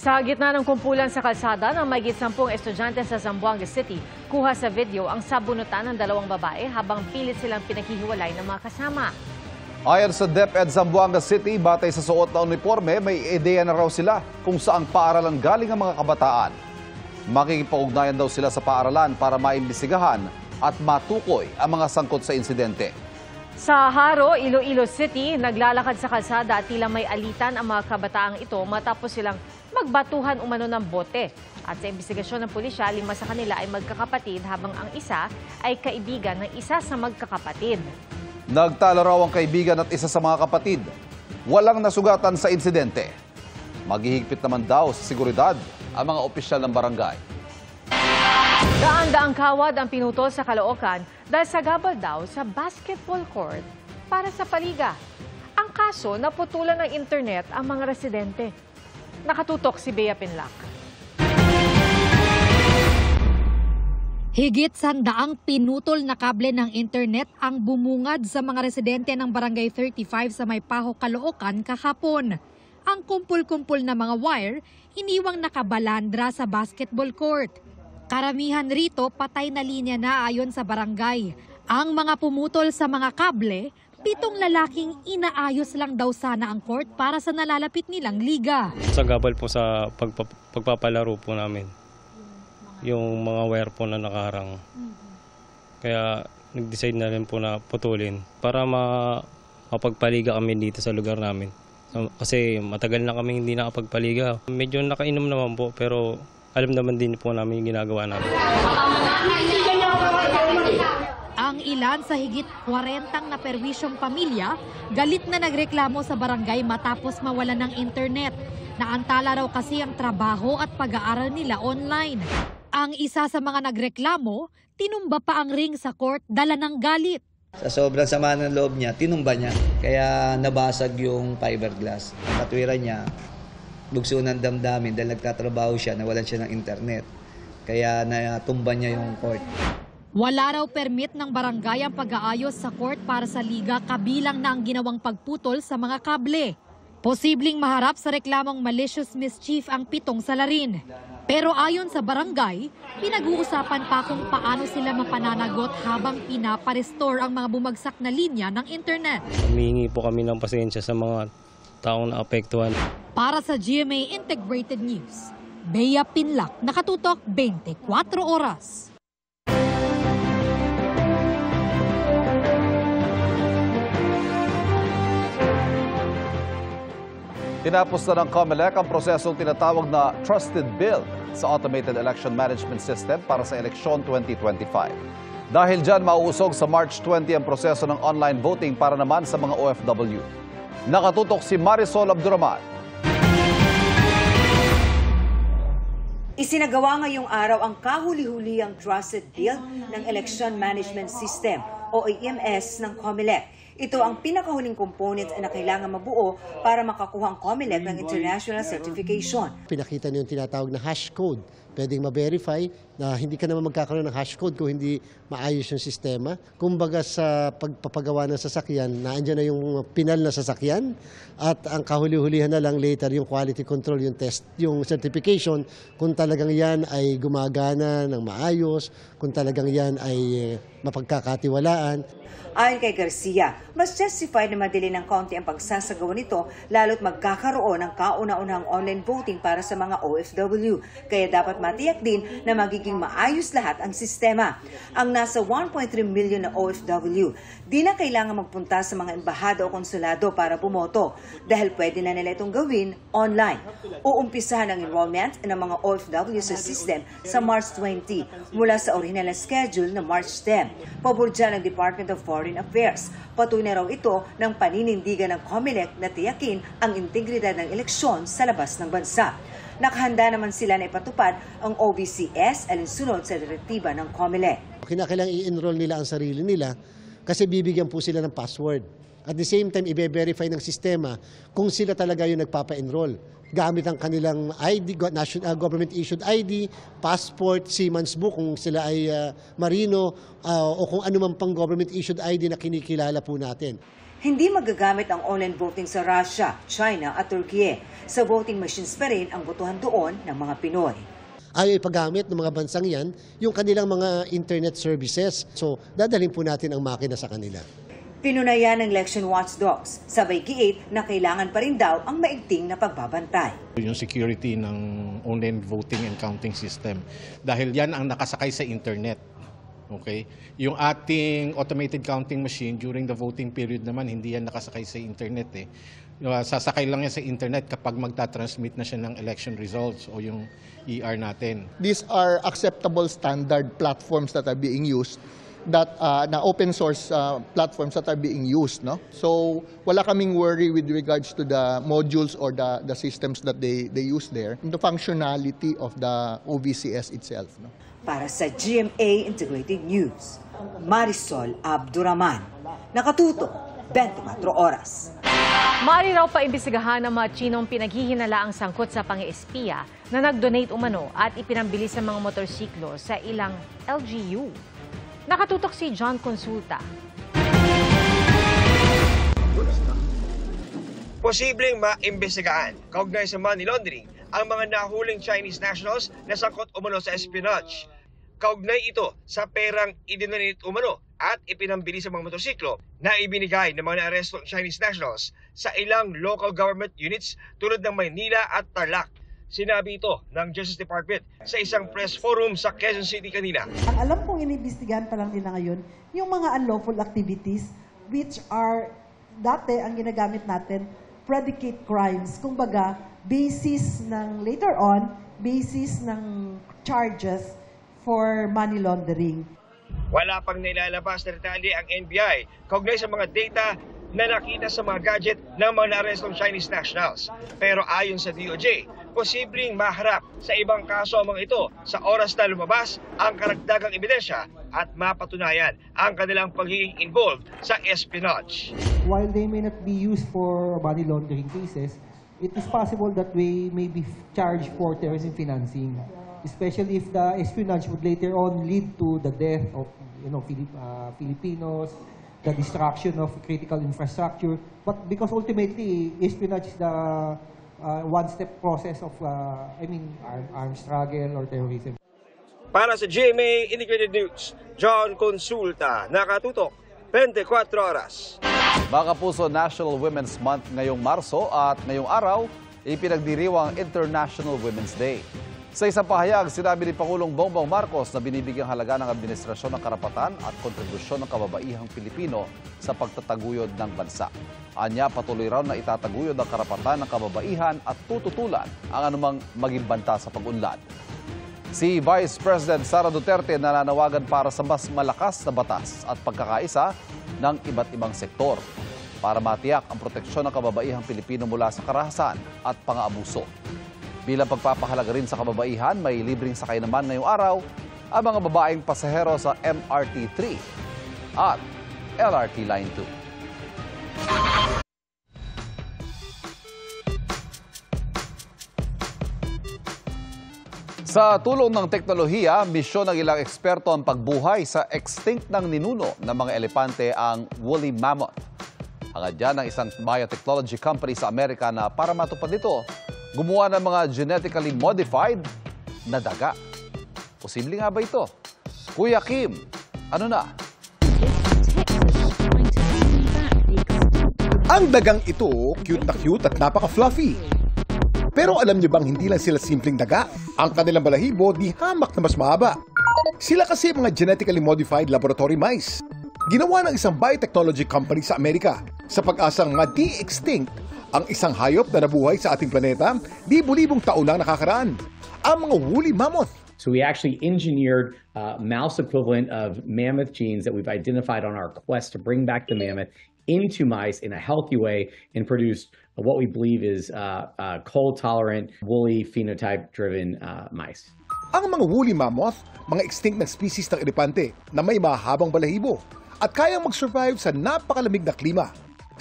Sa gitna ng kumpulan sa kalsada ng mahigit 10 estudyante sa Zamboanga City, kuha sa video ang sabunutan ng dalawang babae habang pilit silang pinaghihiwalay ng mga kasama. Ayon sa DepEd Zamboanga City, batay sa suot na uniforme, may ideya na raw sila kung saang paaralan galing ang mga kabataan. Makikipag-ugnayan daw sila sa paaralan para maimbisigahan at matukoy ang mga sangkot sa insidente. Sa Haro, Iloilo City, naglalakad sa kalsada at tila may alitan ang mga kabataang ito matapos silang magbatuhan umano ng bote. At sa imbestigasyon ng pulisya, 5 sa kanila ay magkakapatid habang ang isa ay kaibigan ng isa sa magkakapatid. Nagtalo raw ang kaibigan at isa sa mga kapatid. Walang nasugatan sa insidente. Maghihigpit naman daw sa seguridad ang mga opisyal ng barangay. Daan-daang kawad ang pinutol sa Caloocan dahil sagabal daw sa basketball court para sa paliga. Ang kaso, naputulan ng internet ang mga residente. Nakatutok si Bea Pinlac. Higit 100 pinutol na kable ng internet ang bumungad sa mga residente ng Barangay 35 sa Maypaho, Caloocan kahapon. Ang kumpul-kumpul na mga wire, iniwang nakabalandra sa basketball court. Karamihan rito patay na linya na ayon sa barangay. Ang mga pumutol sa mga kable, 7 lalaking inaayos lang daw sana ang court para sa nalalapit nilang liga. Sagabal po sa pagpapalaro po namin. Yung mga wire po na nakaharang. Kaya nag-decide na rin po na putulin para mapagpaliga kami dito sa lugar namin. Kasi matagal na kami hindi nakapagpaliga. Medyo nakainom naman po pero alam naman din po namin yung ginagawa namin. Ang ilan sa higit 40 na perwisyong pamilya, galit na nagreklamo sa barangay matapos mawalan ng internet. Naantala raw kasi ang trabaho at pag-aaral nila online. Ang isa sa mga nagreklamo, tinumba pa ang ring sa court dala ng galit. Sa sobrang sama ng loob niya, tinumba niya. Kaya nabasag yung fiberglass. Ang katwiran niya, bugso ng damdamin dahil nagtatrabaho siya, nawalan siya ng internet. Kaya natumba niya yung court. Wala raw permit ng barangay ang pag-aayos sa court para sa liga kabilang na ang ginawang pagputol sa mga kable. Posibleng maharap sa reklamong malicious mischief ang 7 salarin. Pero ayon sa barangay, pinag-uusapan pa kung paano sila mapananagot habang pinaparestore ang mga bumagsak na linya ng internet. Humihingi po kami ng pasensya sa mga taong naapektuhan. Para sa GMA Integrated News, Bea Pinlac, nakatutok 24 oras. Tinapos na ng COMELEC ang prosesong tinatawag na Trusted Build sa Automated Election Management System para sa eleksyon 2025. Dahil dyan, mauusog sa March 20 ang proseso ng online voting para naman sa mga OFW. Nakatutok si Marisol Abduraman. Isinagawa ngayong araw ang kahuli-hulihang Trusted Build ng Election Management System o EMS ng COMELEC. Ito ang pinakahuling component na kailangan mabuo para makakuha ang COMELEC ng international certification. Pinakita niyo yung tinatawag na hash code. Pwedeng ma-verify na hindi ka naman magkakaroon ng hash code kung hindi maayos yung sistema. Kumbaga sa pagpapagawa ng sasakyan, naandyan na yung pinal na sasakyan at ang kahuli-hulihan na lang later yung quality control, yung test, yung certification, kung talagang yan ay gumagana ng maayos, kung talagang yan ay mapagkakatiwalaan. Ayon kay Garcia, mas justified na madali ng kaunti ang pagsasagawa nito lalo't magkakaroon ng kauna-unahang online voting para sa mga OFW. Kaya dapat matiyak din na magiging maayos lahat ang sistema. Ang nasa 1.3 million na OFW, di na kailangan magpunta sa mga embahada o konsulado para bumoto dahil pwede na nila itong gawin online. Uumpisahan ang enrollment ng mga OFW sa system sa March 20 mula sa original na schedule na March 10. Pabor dyan ng Department of Foreign Affairs. Patunay raw ito ng paninindigan ng COMELEC na tiyakin ang integridad ng eleksyon sa labas ng bansa. Nakahanda naman sila na ipatupad ang OVCS alinsunod sa direktiba ng COMELEC. Kinakailangan i-enroll nila ang sarili nila kasi bibigyan po sila ng password. At the same time, i-verify ng sistema kung sila talaga yung nagpapa-enroll. Gamit ang kanilang ID, government-issued ID, passport, seaman's book kung sila ay marino o kung ano man pang government-issued ID na kinikilala po natin. Hindi magagamit ang online voting sa Russia, China at Turkey. Sa voting machines pa rin ang botohan doon ng mga Pinoy. Ayaw ipagamit ng mga bansang yan yung kanilang mga internet services. So, dadalhin po natin ang makina sa kanila. Pinunayan ng election watchdogs, sabay giit na kailangan pa rin daw ang maigting na pagbabantay. Yung security ng online voting and counting system. Dahil yan ang nakasakay sa internet. Okay? Yung ating automated counting machine during the voting period naman, hindi yan nakasakay sa internet eh. Sasakay lang yan sa internet kapag magta-transmit na siya ng election results o yung ER natin. These are acceptable standard platforms that are being used, that na open source platforms that are being used, no? So wala kaming worry with regards to the modules or the systems that they use there, the functionality of the OVCS itself, no? Para sa GMA Integrated News, Marisol Abduraman, nakatuto 24 oras. Maaari raw paimbestigahan ng mga Chinong pinaghihinala ang sangkot sa pang-espiya na nag-donate umano at ipinambili sa mga motorsiklo sa ilang LGU. Nakatutok si John Consulta. Posibleng maimbestigahan kaugnay sa money laundering ang mga nahuling Chinese nationals na sangkot umano sa espionage. Kaugnay ito sa perang idinonate umano at ipinambili sa mga motorsiklo na ibinigay ng mga naarestong Chinese nationals sa ilang local government units tulad ng Maynila at Tarlac. Sinabi ito ng Justice Department sa isang press forum sa Quezon City kanina. Ang alam kong iniimbestigahan pa lang nila ngayon, yung mga unlawful activities which are dati ang ginagamit natin, predicate crimes. Kumbaga, basis ng later on, basis ng charges for money laundering. Wala pang nilalabas na detalye ang NBI kaugnay sa mga data na nakita sa mga gadget ng mga naarestong Chinese nationals. Pero ayon sa DOJ, posibleng maharap sa ibang kaso ang mga ito sa oras na lumabas ang karagdagang ebidensya at mapatunayan ang kanilang pagiging involved sa espionage. While they may not be used for money laundering cases, it is possible that we may be charged for terrorism financing, especially if the espionage would later on lead to the death of Filipinos, the destruction of critical infrastructure. But because ultimately, espionage is the one-step process of, armed struggle or terrorism. Para sa GMA Integrated News, John Consulta, nakatutok 24 oras. Mga kapuso, National Women's Month ngayong Marso at ngayong araw, ipinagdiriwang International Women's Day. Sa isang pahayag, sinabi ni Pangulong Bongbong Marcos na binibigyang halaga ng administrasyon ng karapatan at kontribusyon ng kababaihang Pilipino sa pagtataguyod ng bansa. Anya, patuloy raw na itataguyod ang karapatan ng kababaihan at tututulan ang anumang maging banta sa pag-unlad. Si Vice President Sara Duterte nananawagan para sa mas malakas na batas at pagkakaisa ng iba't ibang sektor para matiyak ang proteksyon ng kababaihang Pilipino mula sa karahasan at pang-aabuso. Bilang pagpapahalaga rin sa kababaihan, may libreng sakay naman ngayong araw ang mga babaeng pasahero sa MRT 3 at LRT Line 2. Sa tulong ng teknolohiya, misyon ng ilang eksperto ang pagbuhay sa extinct ng ninuno ng mga elepante ang woolly mammoth. Hangad yan ng isang biotechnology company sa Amerika na para matupad ito, gumawa ng mga genetically modified na daga. Posible nga ba ito? Kuya Kim, ano na? Ang dagang ito, cute na cute at napaka-fluffy. Pero alam niyo bang hindi lang sila simpleng daga? Ang kanilang balahibo di hamak na mas mahaba. Sila kasi mga genetically modified laboratory mice. Ginawa ng isang biotechnology company sa Amerika sa pag-asang ma-de-extinct ang isang hayop na nabuhay sa ating planeta libu-libong taon lang nakakaraan, ang mga woolly mammoth. So we actually engineered mouse equivalent of mammoth genes that we've identified on our quest to bring back the mammoth into mice in a healthy way and produced what we believe is cold-tolerant, woolly phenotype-driven mice. Ang mga woolly mammoth, mga extinct na species ng elepante na may mahabang balahibo at kayang mag-survive sa napakalamig na klima.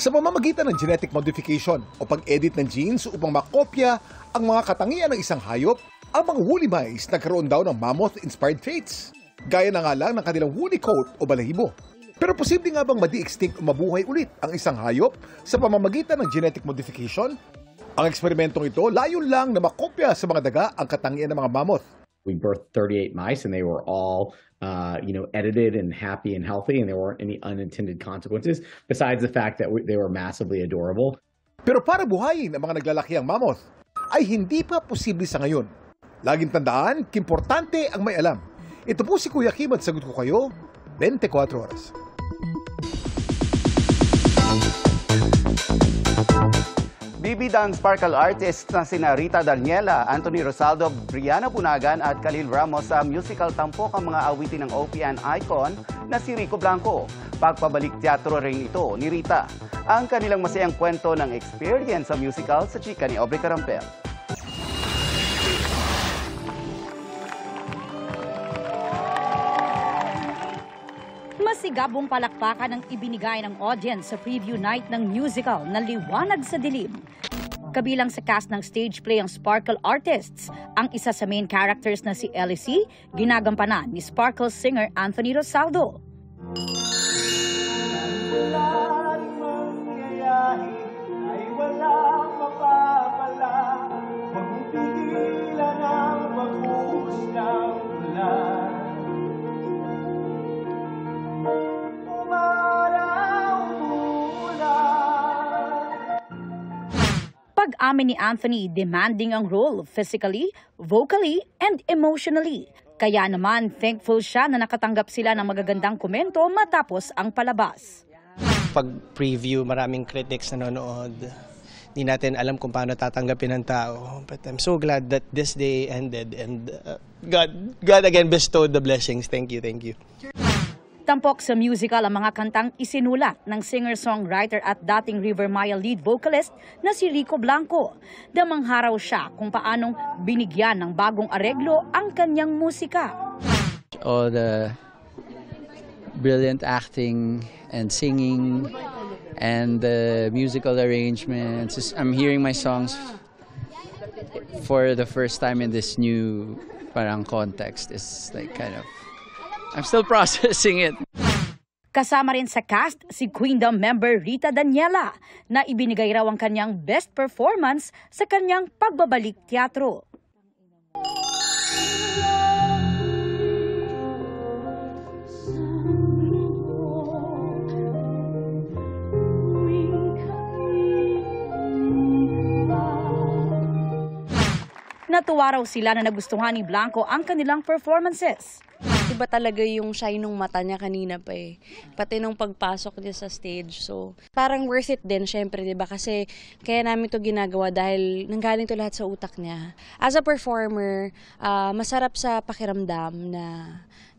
Sa pamamagitan ng genetic modification o pag-edit ng genes upang makopya ang mga katangian ng isang hayop, ang mga woolly mice nagkaroon daw ng mammoth-inspired traits, gaya na nga lang ng kanilang woolly coat o balahibo. Pero posible nga bang madi-extinct o mabuhay ulit ang isang hayop sa pamamagitan ng genetic modification? Ang eksperimentong ito, layon lang na makopya sa mga daga ang katangian ng mga mammoth. We birthed 38 mice and they were all edited and happy and healthy, and there weren't any unintended consequences besides the fact that they were massively adorable. Pero para buhayin ang mga naglalaki ang mammoth, ay hindi pa posible sa ngayon. Laging tandaan, importante ang may alam. Ito po si Kuya Kim at sagot ko kayo, 24 oras. Bibida ang sparkle artists na sina Rita Daniela, Anthony Rosaldo, Brianna Bunagan at Khalil Ramos sa musical tampok ang mga awitin ng OPM icon na si Rico Blanco. Pagpabalik teatro rin ito ni Rita. Ang kanilang masayang kwento ng experience sa musical sa chika ni Aubrey Carampel. Masigabong palakpakan ang ibinigay ng audience sa preview night ng musical na Liwanag sa Dilim. Kabilang sa cast ng stage play ang Sparkle Artists, ang isa sa main characters na si Ellie, ginagampanan ni Sparkle singer Anthony Rosaldo. Pag-amin ni Anthony, demanding ang role physically, vocally, and emotionally. Kaya naman, thankful siya na nakatanggap sila ng magagandang komento matapos ang palabas. Pag-preview, maraming critics nanonood. Hindi natin alam kung paano tatanggapin ng tao. But I'm so glad that this day ended and God again bestowed the blessings. Thank you, thank you. Tampok sa musical ang mga kantang isinulat ng singer-songwriter at dating River Maya lead vocalist na si Rico Blanco. Damangharaw siya kung paanong binigyan ng bagong areglo ang kanyang musika. All the brilliant acting and singing and the musical arrangements. I'm hearing my songs for the first time in this new parang context. It's like kind of I'm still processing it. Kasama rin sa cast si Queendom member Rita Daniela na ibinigay raw ang kanyang best performance sa kanyang pagbabalik teatro. Natuwa raw sila na nagustuhan ni Blanco ang kanilang performances. Iba talaga yung shine ng mata niya kanina pa eh. Pati nung pagpasok niya sa stage. So, parang worth it din, syempre, diba? Kasi kaya namin to ginagawa dahil nanggaling to lahat sa utak niya. As a performer, masarap sa pakiramdam na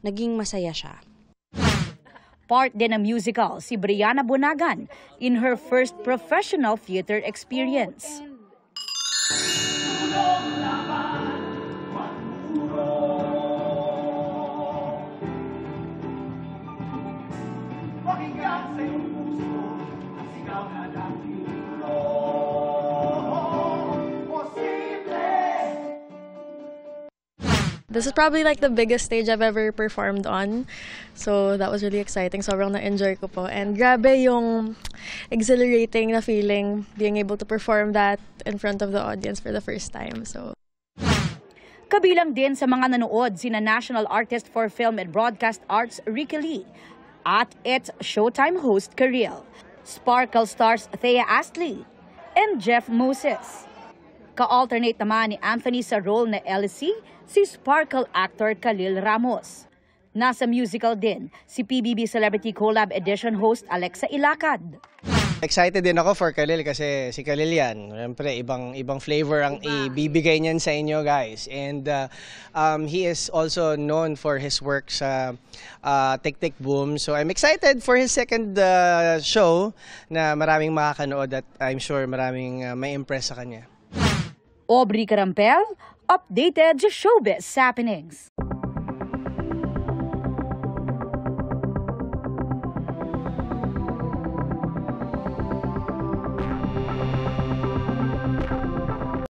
naging masaya siya. Part din ng musical si Brianna Bunagan in her first professional theater experience. This is probably like the biggest stage I've ever performed on. So that was really exciting. Sobrang na-enjoy ko po. And grabe yung exhilarating na feeling being able to perform that in front of the audience for the first time. So kabilang din sa mga nanood sina National Artist for Film and Broadcast Arts Ricky Lee at its Showtime host Kirill, Sparkle stars Thea Astley, and Jeff Moses. Ka-alternate naman ni Anthony sa role na Ellie, si Sparkle actor Khalil Ramos. Nasa musical din si PBB Celebrity Collab Edition host Alexa Ilacad. Excited din ako for Khalil kasi si Khalil yan. Siyempre, ibang flavor ang ibibigay niyan sa inyo guys. And he is also known for his work sa Tick Tick Boom. So I'm excited for his second show na maraming makakanood at I'm sure maraming may impress sa kanya. Aubrey Carampel, updated showbiz happenings.